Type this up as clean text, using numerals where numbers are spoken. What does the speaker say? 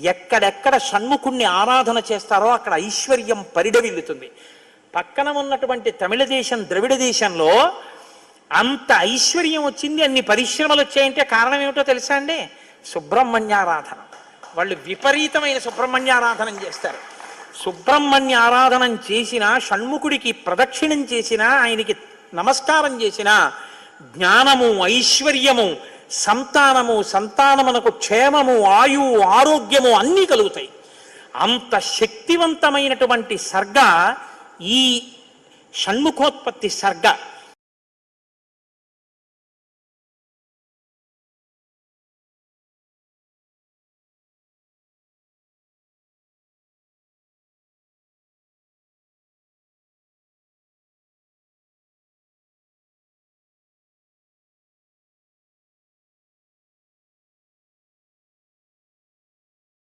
ఎక్కడెక్కడ షణ్ముఖుణ్ణి ఆరాధన చేస్తారో అక్కడ ఐశ్వర్యం పరిడవిల్లుతుంది. పక్కన ఉన్నటువంటి తమిళ దేశం, ద్రవిడ దేశంలో అంత ఐశ్వర్యం వచ్చింది, అన్ని పరిశ్రమలు వచ్చాయంటే కారణం ఏమిటో తెలుసా అండి? సుబ్రహ్మణ్యారాధన. వాళ్ళు విపరీతమైన సుబ్రహ్మణ్యారాధనం చేస్తారు. సుబ్రహ్మణ్య ఆరాధనం చేసినా, షణ్ముఖుడికి ప్రదక్షిణం చేసినా, ఆయనకి నమస్కారం చేసినా జ్ఞానము, ఐశ్వర్యము, సంతానము, సంతానమునకు క్షేమము, ఆయువు, ఆరోగ్యము అన్నీ కలుగుతాయి. అంత శక్తివంతమైనటువంటి సర్గ ఈ షణ్ముఖోత్పత్తి సర్గ.